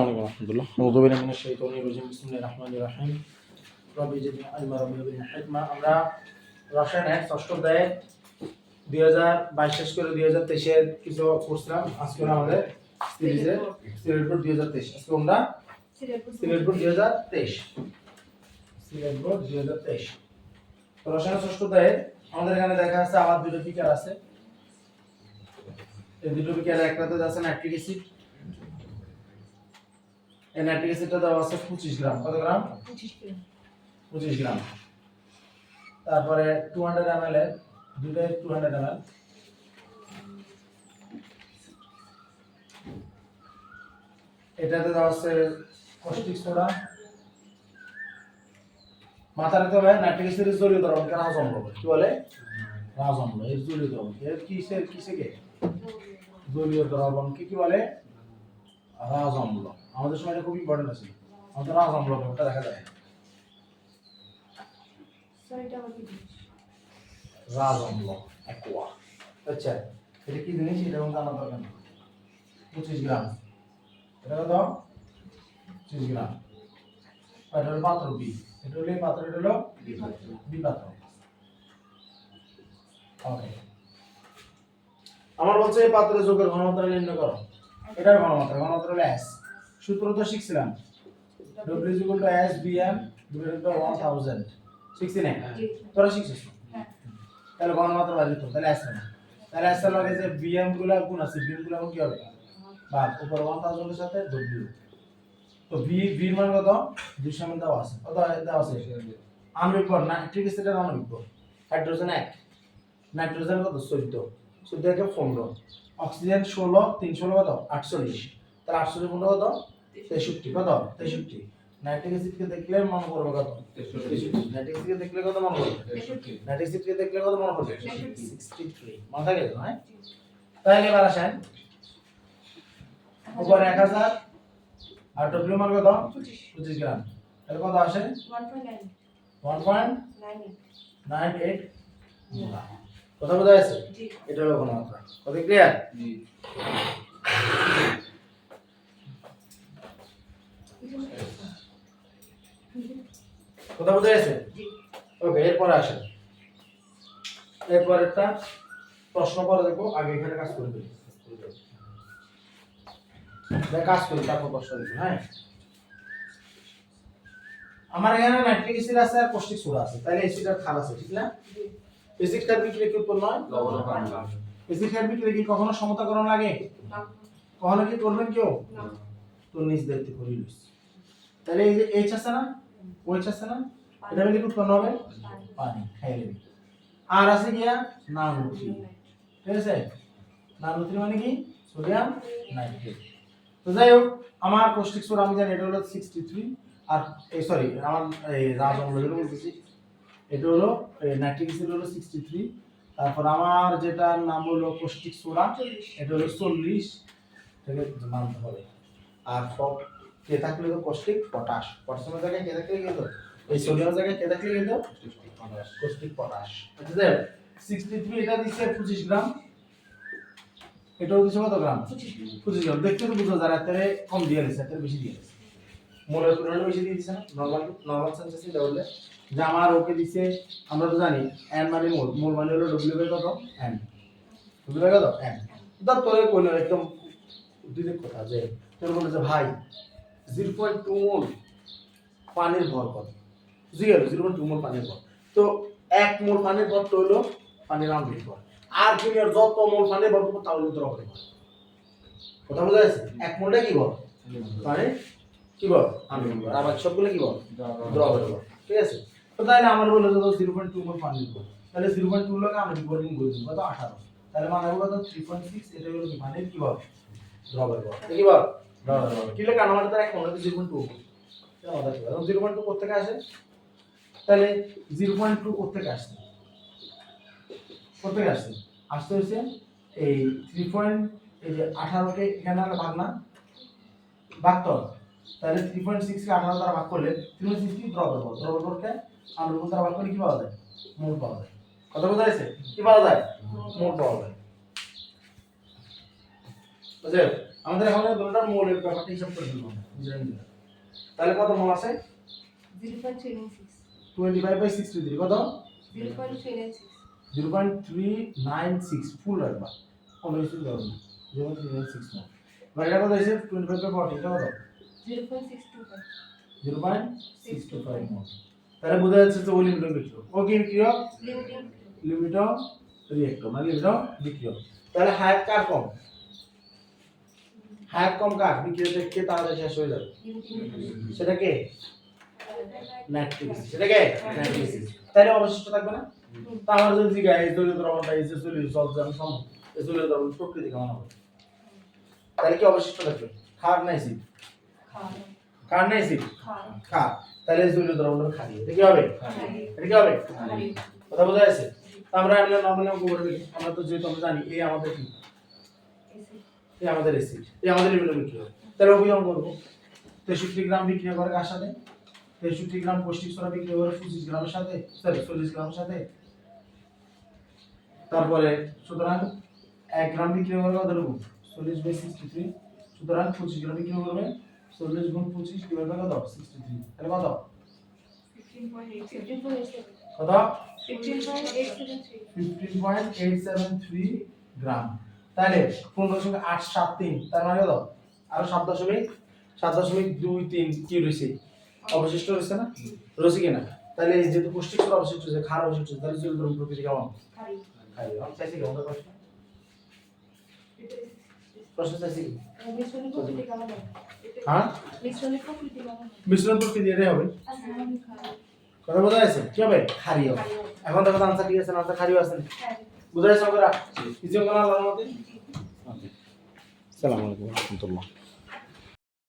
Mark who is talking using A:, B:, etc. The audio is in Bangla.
A: আলহামদুলিল্লাহ আউযু বিল্লাহি মিনাশ শাইতানির রাজিম বিসমিল্লাহির রহমানির রহিম রব্বি জিদনি ইলমা রব্বি বিল হিকমা। আমরা রসায়নের ষষ্ঠ অধ্যায়ে 2022 শেষ করে 2023 এর কিছু করছিলাম। আজকে আমাদের সিরিজে সিলেট বোর্ড 2023, আজকে আমরা সিলেট বোর্ড 2023 তো রসায়নের ষষ্ঠ অধ্যায়ে আমাদের এখানে দেখা আছে আবার দুটো ফিগার আছে। এই দুটো ফিগারে একটাতে আছে নাইট্রিক অ্যাসিড, এই নাইট্রিক অ্যাসিডটা দেওয়া আছে 25 গ্রাম। কত গ্রাম? 25 গ্রাম। তারপরে 200 ml এর দুটোই 200 ml, এটাতে দেওয়া আছে কস্টিক সোডা। মাথার তো ভাই নাইট্রিক অ্যাসিডের জলীয় দ্রবণ কেন রাজঅম্ল, কি বলে? রাজঅম্ল। এর জলীয় দ্রবণ এর কিসের কিসেকে জলীয় দ্রবণ কি বলে? রাজঅম্ল। আমাদের সময় এটা খুব ইম্পর্টেন্ট আছে, আমাদের রাজঅম্ল ব্যাপারটা দেখা যায়। রাজঅম্ল অ্যাকোয়া, আচ্ছা এটা কি জিনিস এটা কোন জানা দরকার নেই। 25 গ্রাম, এটা কত? 25 গ্রাম। এটা হলো পাত্র বি, এটা হলো এই পাত্র, এটা হলো বি পাত্র। ওকে, আমার বলছে এই পাত্রের যোগের ঘনমাত্রা নির্ণয় করো। এটার ঘনমাত্রা হলো S। সূত্র তো শিখছিলাম, W = S Bm / 1000। শিখছি না? তোরা শিখছিস? তাহলে ঘনমাত্রা বাদ দিতে, তাহলে S না, তাহলে S এর লগে যে Bm গুলো গুণ আছে, Bm গুলো কি হবে? ভাগ উপর 1000 এর সাথে W। তো V এর মান কত? 200 ml দেওয়া আছে। কত দেওয়া আছে? আণবিক ভর নাইট্রিক অ্যাসিডের আণবিক ভর, হাইড্রোজেন 1, নাইট্রোজেন কত? 14, 14 কে 15, অক্সিজেন 16, 3 16 কত? 48। তাহলে 48 15 কত? 63। কত? 63। নাইট্রিক অ্যাসিডকে দেখলে মনে করবে কত? 63। নাইট্রিক অ্যাসিডকে দেখলে কত মনে করবে? 63। নাইট্রিক অ্যাসিডকে দেখলে কত মনে করবে? 63। মনে থাকে তো? হ্যাঁ, তাহলে এবার আসেন উপরে 1000 আর W মান কত? 25 গ্রাম। তাহলে কত আসে? 1.98 মোলার। কথা বোঝা যাচ্ছে? এটা হলো ঘনমাত্রা। কথা ক্লিয়ার? জি। কথা বোঝা যাচ্ছে? জি। ওকে, এরপর আসেন, এরপর একটা প্রশ্ন করে দেখো। আগে এখানে কাজ করে দিই, কাজ করি তারপর প্রশ্ন দেখো। হ্যাঁ, আমার এখানে নাইট্রিক অ্যাসিড আছে আর কস্টিক সোডা আছে, তাহলে অ্যাসিড আর ক্ষার আছে, ঠিক না? অ্যাসিড ক্ষার বিক্রিয়া কি উৎপন্ন হয়? লবণ ও পানি। অ্যাসিড ক্ষার বিক্রিয়া কি কখনো সমতাকরণ লাগে? না। কখনো কি করবেন কেউ? না। তো নিজ দায়িত্ব করি লইস। তাহলে এই যে H আছে না, OH আছে না, এটা মিলে কি উৎপন্ন হবে? পানি। খাইলে আর আছে কি? নানুত্রি। ঠিক আছে, নানুত্রি মানে কি? Sodium nitrate. তো যাই হোক, আমার কস্টিক সোডা আমি জানি এটা হলো 63, আর এই সরি আমার এই রাজঅম্ল যেটা বলতেছি এটা হলো নাইট্রিক অ্যাসিড হলো 63। তারপর আমার যেটা নাম হলো কস্টিক সোডা, এটা হলো 40 থেকে মানতে হবে। আর কে থাকলে তো কস্টিক পটাশ, পটাশের জায়গায় কে থাকলে কিন্তু এই সোডিয়ামের জায়গায় কে থাকলে কিন্তু কস্টিক পটাশ। আচ্ছা দেখ 63 এটা দিছে 25 গ্রাম, এটাও দিছে কত গ্রাম? 25 গ্রাম। দেখতে তো বুঝা যায় এর কম দিয়ে দিছে, এর বেশি দিয়ে দিছে। মোলের পরিমাণ বেশি দিয়ে দিছে না? নরমাল সেন্সেস এটা বললে যে আমার ওকে দিছে, আমরা তো জানি n মানে মোল, মোল মানে হলো w বাই কত? n। w বাই কত? n। দাও তোরে কইলো একদম দুইটা কথা যে তোর বলে যে ভাই 0.2 মোল পানির ভর কত? 0.2 মোল পানির ভর। তো 1 মোল পানির ভর তো হলো পানির আণবিক ভর, আর দুনিয়ার যত মোল পানির ভর করব তাহলে দ্রবণের ভর। কথা বোঝা যাচ্ছে? 1 মোলটা কি ভর? পানি কি বল? আণবিক ভর। আর বাকি সবগুলো কি বল? দ্রবণের ভর। ঠিক আছে, তো তাহলে আমার বলে দাও 0.2 মোল পানির ভর, তাহলে 0.2 লগে আণবিক ভর গুণ করে দিই কত? 18। তাহলে মানে হবে কত? 3.6। এটা হলো কি পানির কি ভর? দ্রবণের ভর। কি বল? দ্রবণের ভর। কি লাগে আমাদের তার এক মোলে 0.2 এটা আমাদের কি? 0.2 কোথা থেকে আসে? তাহলে 0.2 কোথা থেকে আসে? কোথা থেকে আসে? আসতে হচ্ছে এই 3. এই যে 18 কে এখানে ভাগ না, ভাগ তো, তাহলে 3.6 কে 18 দ্বারা ভাগ করলে 3.6 কি? দ্রবণের ভর। দ্রবণের ভরকে আণবিক ভর দ্বারা ভাগ করলে কি পাওয়া যায়? মোল পাওয়া যায়। কথা বোঝা যাচ্ছে? কি পাওয়া যায়? মোল পাওয়া যায়। বুঝলে আমাদের এখন দুটোটার মোলের ব্যাপারটা হিসাব করে ফেলবো তাহলে কত মোল আছে 25/63 কত 0.396 ফুল রাখবা কোনো কিছু দাও না 0.396 না মানে এটা কত হইছে 25/40 এটা কত 0.625 মোল তাহলে বোঝা যাচ্ছে যে ওই লিমিটন বিক্রিয়ক ও কি বিক্রিয়ক লিমিটন রিঅ্যাক্টর মানে লিমিটন বিক্রিয়ক তাহলে হায়াত কার কম হায়াত কম কার বিক্রিয়ক থেকে তাড়াতাড়ি শেষ হয়ে যাবে সেটা কে নাইট্রিক অ্যাসিড সেটা কে নাইট্রিক অ্যাসিড তাহলে অবশিষ্ট থাকবে না তা আমার যদি জিজ্ঞাসা এই জলীয় দ্রবণটা এই যে জলীয় জল যেমন সম এই জলীয় দ্রবণ প্রকৃতি কেমন হবে তাহলে কি অবশিষ্ট থাকবে ক্ষার না অ্যাসিড ক্ষার না অ্যাসিড ক্ষার তাহলে জলীয় দ্রবণটা ক্ষারীয় এটা কি হবে এটা কি হবে কথা বোঝা যাচ্ছে আমরা নরমালি অঙ্ক করে ফেলি আমরা তো যেহেতু আমরা জানি এই আমাদের কি এই আমাদের অ্যাসিড এই আমাদের লিমিটন বিক্রিয়ক তাহলে অভিযোগ করব 63 গ্রাম বিক্রিয়া করে কার সাথে 63 গ্রাম পৌষ্টিক সোনা বিক্রি করে 25 গ্রামের সাথে সরি 40 গ্রামের সাথে তারপরে সুতরাং 1 গ্রাম বিক্রি করে কত রকম 40/63 সুতরাং 25 গ্রাম বিক্রি করবে 40 গুণ 25 ডিভাইড বাই কত 63 তাহলে কত 15.873 কত 15.873 গ্রাম তাহলে 15.873 তার মানে কত আর 7.7.23 কি রইছে অবশিষ্ট রয়েছে না রয়েছে কিনা তাহলে এই যেহেতু পুষ্টিক স্তর অবশিষ্ট রয়েছে ক্ষার অবশিষ্ট রয়েছে তাহলে জলীয় দ্রবণ প্রকৃতি কেমন ক্ষারীয় আমি চাইছি কেমন প্রশ্ন চাইছি হ্যাঁ মিশ্রণ প্রকৃতি এটাই হবে কথা বোঝা যাচ্ছে কি হবে ক্ষারীয় এখন দেখো আনসার ঠিক আছে আনসার ক্ষারীয় আছে বুঝা যাচ্ছে আপনারা কিছু কোনো আল্লাহর মতে আসসালামু আলাইকুম ওয়া রাহমাতুল্লাহ